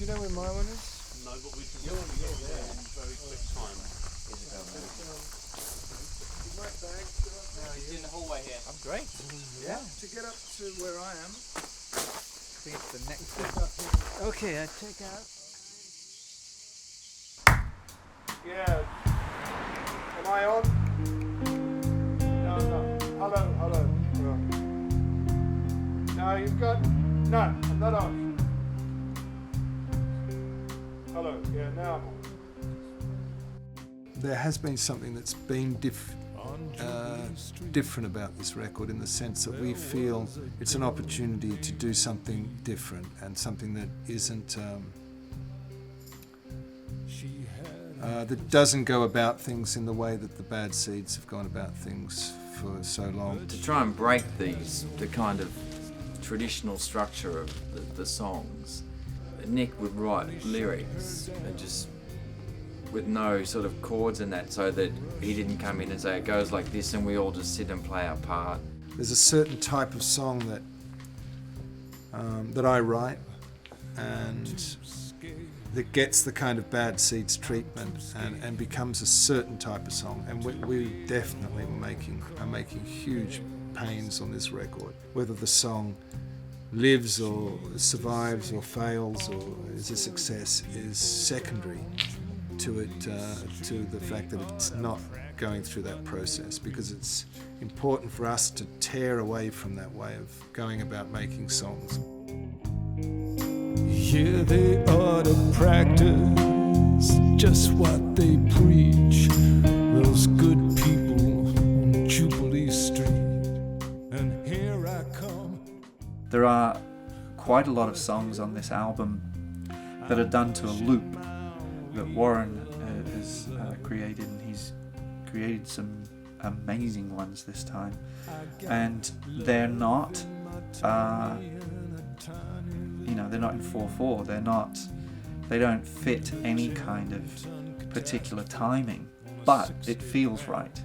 Do you know where my one is? No, but we can get there in very quick time. My bag. It's in the hallway here. I'm great. Yeah. To get up to where I am. I think it's the next step. Okay, I check out. Yeah. Am I on? No, no. Hello. No, you've got... No, I'm not on. Hello. Yeah, now I'm on. There has been something that's been different about this record, in the sense that we feel it's an opportunity to do something different and something that isn't that doesn't go about things in the way that the Bad Seeds have gone about things for so long. To try and break the kind of traditional structure of the songs, Nick would write lyrics and just with no sort of chords in that, so that he didn't come in and say it goes like this and we all just sit and play our part. There's a certain type of song that that I write and that gets the kind of Bad Seeds treatment and becomes a certain type of song, and we definitely are making huge pains on this record. Whether the song lives or survives or fails or is a success is secondary to it, to the fact that it's not going through that process, because it's important for us to tear away from that way of going about making songs. Yeah, they ought to practice just what they preach, those good people on Jubilee Street, and here I come. There are quite a lot of songs on this album that are done to a loop that Warren has created, and he's created some amazing ones this time, and they're not they're not in 4/4, they don't fit any kind of particular timing, but it feels right.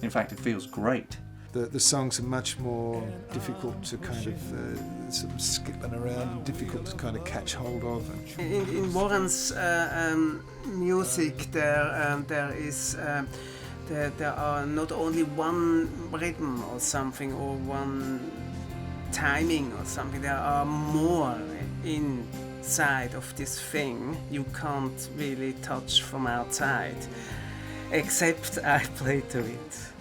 In fact, it feels great. The songs are much more difficult to kind of sort of skipping around, and difficult to kind of catch hold of. In Warren's music, there are not only one rhythm or something, or one timing or something. There are more inside of this thing you can't really touch from outside, except I play to it.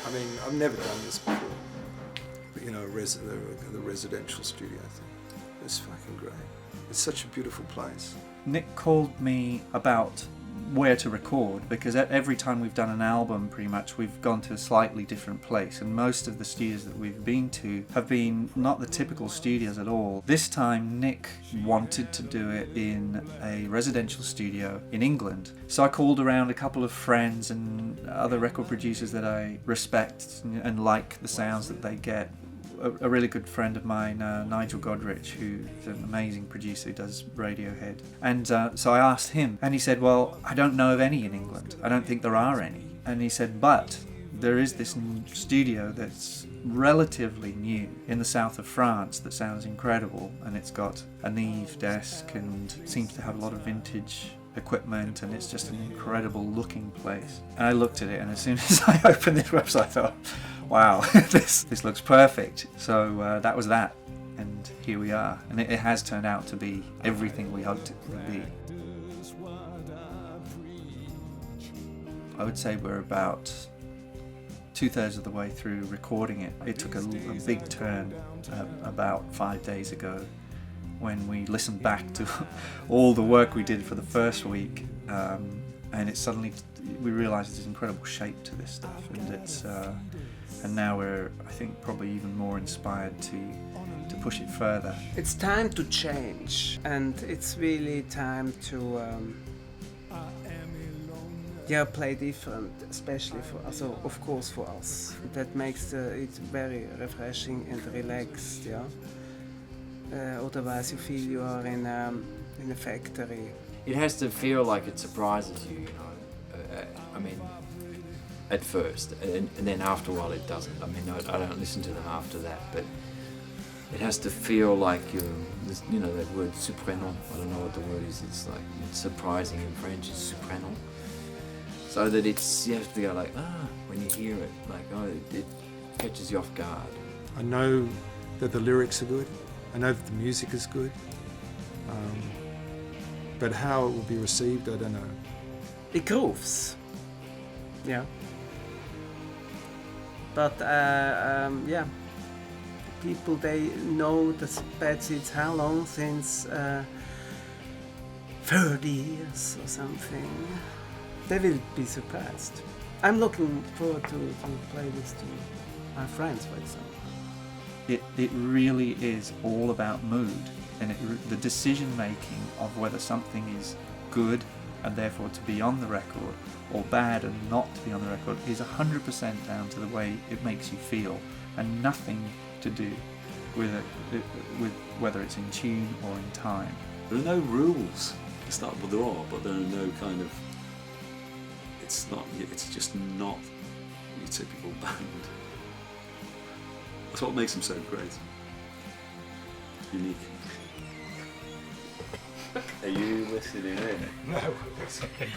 I mean, I've never done this before, but the residential studio thing, it's fucking great. It's such a beautiful place. Nick called me about where to record, because every time we've done an album, pretty much, we've gone to a slightly different place, and most of the studios that we've been to have been not the typical studios at all. This time Nick wanted to do it in a residential studio in England, so I called around a couple of friends and other record producers that I respect and like the sounds that they get. A really good friend of mine, Nigel Godrich, who's an amazing producer who does Radiohead. And so I asked him, and he said, well, I don't know of any in England. I don't think there are any. And he said, but there is this studio that's relatively new in the south of France that sounds incredible, and it's got a Neve desk and seems to have a lot of vintage equipment, and it's just an incredible looking place. And I looked at it, and as soon as I opened this website, I thought, wow, this looks perfect. So that was that, and here we are. And it has turned out to be everything we hoped it would be. I would say we're about 2/3 of the way through recording it. It took a big turn about 5 days ago, when we listened back to all the work we did for the first week, and it suddenly, we realised there's incredible shape to this stuff, and now we're, I think, probably even more inspired to push it further. It's time to change, and it's really time to play different, especially for us, of course for us. That makes it very refreshing and relaxed, otherwise you feel you are in a factory. It has to feel like it surprises you, I mean, at first, and then after a while it doesn't. I mean, I don't listen to them after that, but it has to feel like you know that word surprenant. I don't know what the word is. It's like it's surprising in French. It's surprenant. So that you have to go like when you hear it, like it catches you off guard. I know that the lyrics are good. I know that the music is good. But how it will be received, I don't know. It grooves. Yeah. But yeah, people, they know the Bad Seeds how long, since 30 years or something. They will be surprised. I'm looking forward to play this to my friends, for example. It really is all about mood, and the decision making of whether something is good and therefore to be on the record, or bad and not to be on the record, is 100% down to the way it makes you feel, and nothing to do with whether it's in tune or in time. There are no rules. Well, there are, but there are no kind of. It's just not your typical band. That's what makes them so great. Unique. Are you listening in? No, it's okay.